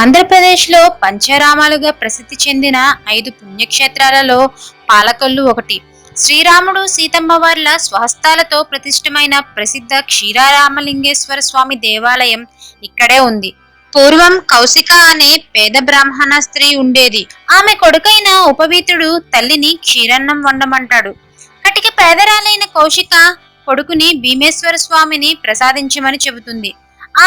ఆంధ్రప్రదేశ్లో పంచరామాలుగా ప్రసిద్ధి చెందిన 5 పుణ్యక్షేత్రాలలో పాలకొల్లు ఒకటి. శ్రీరాముడు సీతమ్మ వార్ల స్వహస్తాలతో ప్రతిష్ఠమైన ప్రసిద్ధ క్షీరారామలింగేశ్వర స్వామి దేవాలయం ఇక్కడే ఉంది. పూర్వం కౌశిక అనే పేద బ్రాహ్మణ స్త్రీ ఉండేది. ఆమె కొడుకైన ఉపవీతుడు తల్లిని క్షీరన్నం వండమంటాడు. కటిక పేదరాలైన కౌశిక కొడుకుని భీమేశ్వర స్వామిని ప్రసాదించమని చెబుతుంది.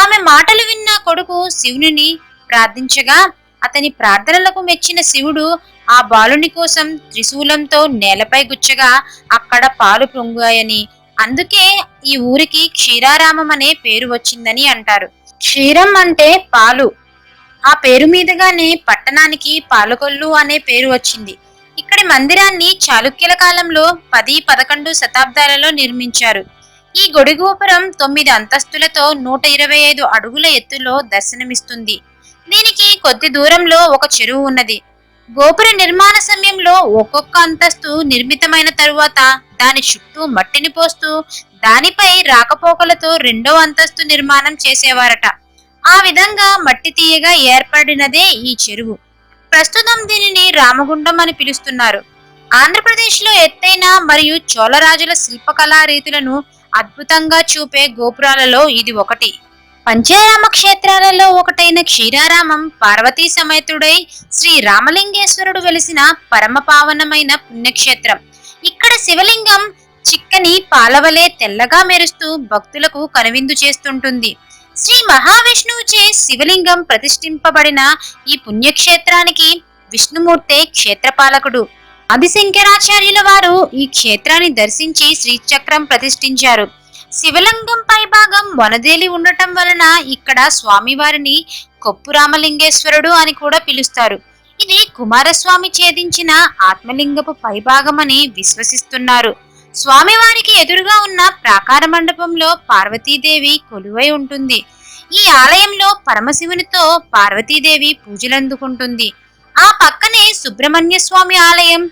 ఆమె మాటలు విన్న కొడుకు శివుని ప్రార్థించగా అతని ప్రార్థనలకు మెచ్చిన శివుడు ఆ బాలుని కోసం త్రిశూలంతో నేలపై గుచ్చగా అక్కడ పాలు పొంగాయని, అందుకే ఈ ఊరికి క్షీరారామం అనే పేరు వచ్చిందని అంటారు. క్షీరం అంటే పాలు. ఆ పేరు మీదుగానే పట్టణానికి పాలకొల్లు అనే పేరు వచ్చింది. ఇక్కడి మందిరాన్ని చాళుక్యుల కాలంలో 10-11 శతాబ్దాలలో నిర్మించారు. ఈ గుడి గోపురం 9 అంతస్తులతో 125 అడుగుల ఎత్తులో దర్శనమిస్తుంది. దీనికి కొద్ది దూరంలో ఒక చెరువు ఉన్నది. గోపుర నిర్మాణ సమయంలో ఒక్కొక్క అంతస్తు నిర్మితమైన తరువాత దాని చుట్టూ మట్టిని పోస్తూ దానిపై రాకపోకలతో 2వ అంతస్తు నిర్మాణం చేసేవారట. ఆ విధంగా మట్టి తీయగా ఏర్పడినదే ఈ చెరువు. ప్రస్తుతం దీనిని రామగుండం అని పిలుస్తున్నారు. ఆంధ్రప్రదేశ్లో ఎత్తైన మరియు చోళరాజుల శిల్పకళా రీతులను అద్భుతంగా చూపే గోపురాలలో ఇది ఒకటి. పంచారామ క్షేత్రాలలో ఒకటైన క్షీరారామం పార్వతీ సమేతుడై శ్రీ రామలింగేశ్వరుడు వెలిసిన పరమ పావనమైన పుణ్యక్షేత్రం. ఇక్కడ శివలింగం చిక్కని పాలవలే తెల్లగా మెరుస్తూ భక్తులకు కనువిందు చేస్తుంటుంది. శ్రీ మహావిష్ణువుచే శివలింగం ప్రతిష్ఠింపబడిన ఈ పుణ్యక్షేత్రానికి విష్ణుమూర్తే క్షేత్రపాలకుడు. ఆదిశంకరాచార్యుల వారు ఈ క్షేత్రాన్ని దర్శించి శ్రీచక్రం ప్రతిష్ఠించారు. శివలింగం పై భాగం వనదేలి ఉండటం వలన ఇక్కడ స్వామివారిని కొప్పు రామలింగేశ్వరుడు అని కూడా పిలుస్తారు. ఇది కుమారస్వామి ఛేదించిన ఆత్మలింగపు పైభాగమని విశ్వసిస్తున్నారు. స్వామివారికి ఎదురుగా ఉన్న ప్రాకార మండపంలో పార్వతీదేవి కొలువై ఉంటుంది. ఈ ఆలయంలో పరమశివునితో పార్వతీదేవి పూజలందుకుంటుంది. ఆ పక్కనే సుబ్రహ్మణ్య స్వామి ఆలయం,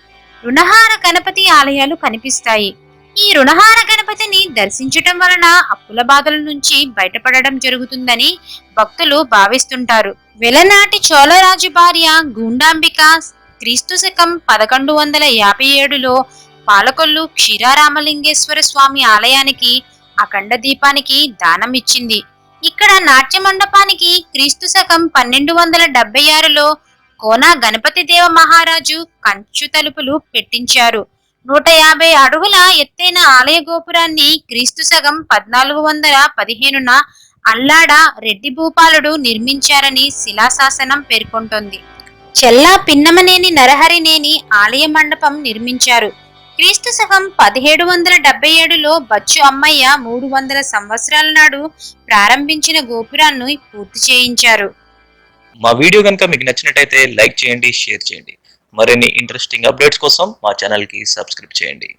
రుణహార గణపతి ఆలయాలు కనిపిస్తాయి. ఈ రుణహార గణపతిని దర్శించటం వలన అప్పుల బాధల నుంచి బయటపడడం జరుగుతుందని భక్తులు భావిస్తుంటారు. వెలనాటి చోళరాజు భార్య గూండాంబిక క్రీస్తు శకం 1157లో పాలకొల్లు క్షీరారామలింగేశ్వర స్వామి ఆలయానికి అఖండ దీపానికి దానం ఇచ్చింది. ఇక్కడ నాట్య మండపానికి క్రీస్తు శకం 1276లో కోన గణపతి దేవ మహారాజు కంచు తలుపులు పెట్టించారు. 150 అడుగుల ఎత్తైన ఆలయ గోపురాన్ని క్రీస్తు శకం 1415న అల్లాడ రెడ్డి భూపాలుడు నిర్మించారని శిలాశాసనం పేర్కొంటోంది. చెల్లా పిన్నమనేని నరహరినేని ఆలయ మండపం నిర్మించారు. క్రీస్తు శకం 1777లో బచ్చు అమ్మయ్య 300 సంవత్సరాల నాడు ప్రారంభించిన గోపురాన్ని పూర్తి చేయించారు. మా వీడియో కనుక మీకు నచ్చినట్టయితే లైక్ చేయండి, షేర్ చేయండి. మరిన్ని ఇంట్రెస్టింగ్ అప్డేట్స్ కోసం మా ఛానల్ కి సబ్స్క్రైబ్ చేయండి.